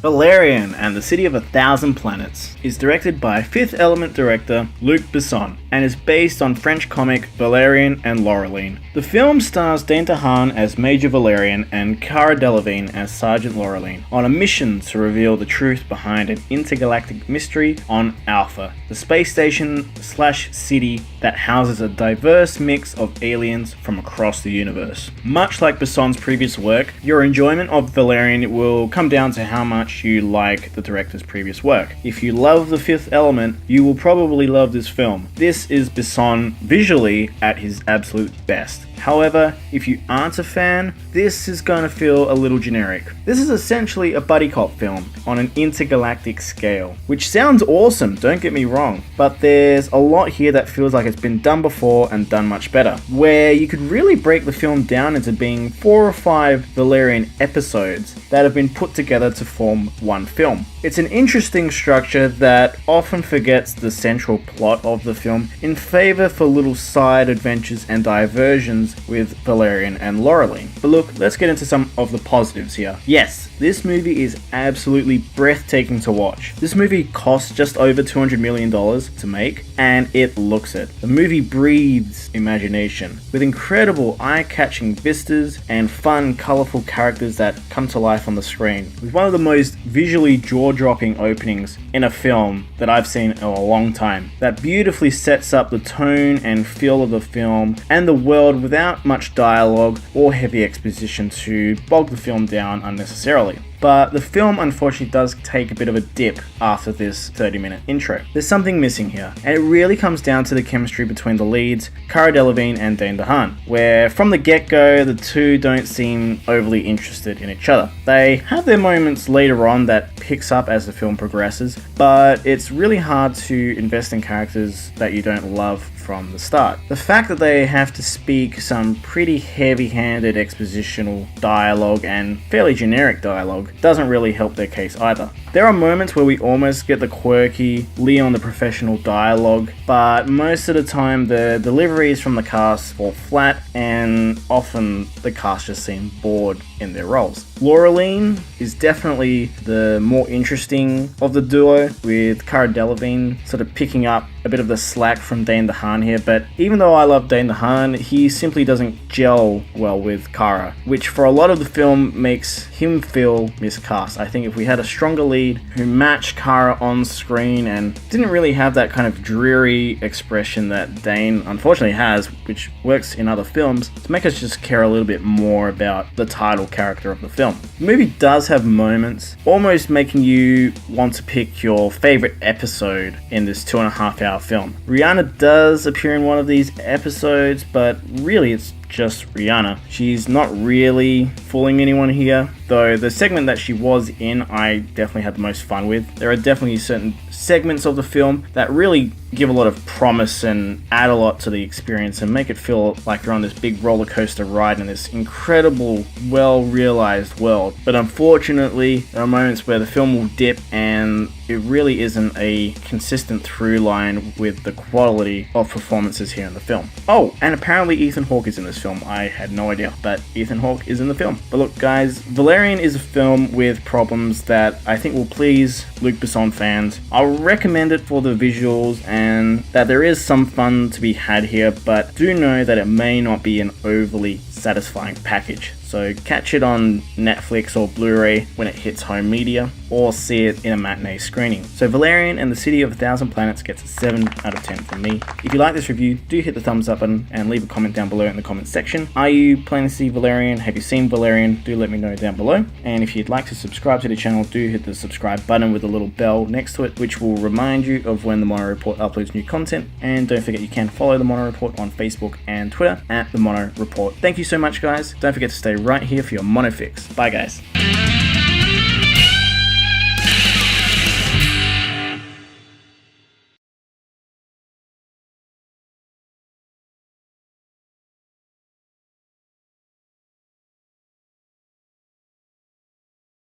Valerian and the City of a Thousand Planets is directed by Fifth Element director Luc Besson and is based on French comic Valerian and Laureline. The film stars Dane DeHaan as Major Valerian and Cara Delevingne as Sergeant Laureline on a mission to reveal the truth behind an intergalactic mystery on Alpha, the space station/city that houses a diverse mix of aliens from across the universe. Much like Besson's previous work, your enjoyment of Valerian will come down to how much you like the director's previous work. If you love The Fifth Element, you will probably love this film. This is Besson visually at his absolute best. However, if you aren't a fan, this is going to feel a little generic. This is essentially a buddy cop film on an intergalactic scale, which sounds awesome, don't get me wrong, but there's a lot here that feels like it's been done before and done much better, where you could really break the film down into being 4 or 5 Valerian episodes that have been put together to form one film. It's an interesting structure that often forgets the central plot of the film in favor for little side adventures and diversions with Valerian and Laureline. But look, let's get into some of the positives here. Yes, this movie is absolutely breathtaking to watch. This movie cost just over $200 million to make, and it looks it. The movie breathes imagination, with incredible eye-catching vistas and fun, colourful characters that come to life on the screen, with one of the most visually jaw-dropping openings in a film that I've seen in a long time, that beautifully sets up the tone and feel of the film and the world without much dialogue or heavy exposition to bog the film down unnecessarily. But the film unfortunately does take a bit of a dip after this 30-minute intro. There's something missing here, and it really comes down to the chemistry between the leads, Cara Delevingne and Dane DeHaan, where from the get-go, the two don't seem overly interested in each other. They have their moments later on that picks up as the film progresses, but it's really hard to invest in characters that you don't love from the start. The fact that they have to speak some pretty heavy-handed expositional dialogue and fairly generic dialogue doesn't really help their case either. There are moments where we almost get the quirky Leon the Professional dialogue, but most of the time the deliveries from the cast fall flat and often the cast just seem bored in their roles. Laureline is definitely the more interesting of the duo, with Cara Delevingne sort of picking up a bit of the slack from Dane DeHaan here, but even though I love Dane DeHaan, he simply doesn't gel well with Cara, which for a lot of the film makes him feel miscast. I think if we had a stronger lead who matched Cara on screen and didn't really have that kind of dreary expression that Dane unfortunately has, which works in other films, to make us just care a little bit more about the title character of the film. The movie does have moments almost making you want to pick your favorite episode in this 2.5 hour film. Rihanna does appear in one of these episodes, but really it's just Rihanna. She's not really fooling anyone here, though the segment that she was in I definitely had the most fun with. There are definitely certain segments of the film that really give a lot of promise and add a lot to the experience and make it feel like you're on this big roller coaster ride in this incredible, well-realized world. But unfortunately, there are moments where the film will dip and it really isn't a consistent through line with the quality of performances here in the film. Oh, and apparently Ethan Hawke is in this film. I had no idea, but Ethan Hawke is in the film. But look guys, Valerian is a film with problems that I think will please Luc Besson fans. I'll recommend it for the visuals and that there is some fun to be had here, but do know that it may not be an overly satisfying package. So catch it on Netflix or Blu-ray when it hits home media, or see it in a matinee screening. So Valerian and the City of a Thousand Planets gets a 7 out of 10 from me. If you like this review, do hit the thumbs up button and leave a comment down below in the comments section. Are you planning to see Valerian? Have you seen Valerian? Do let me know down below. And if you'd like to subscribe to the channel, do hit the subscribe button with a little bell next to it, which will remind you of when the Mono Report uploads new content. And don't forget you can follow the Mono Report on Facebook and Twitter at the Mono Report. Thank you so much guys. Don't forget to stay right here for your Mono Fix. Bye guys.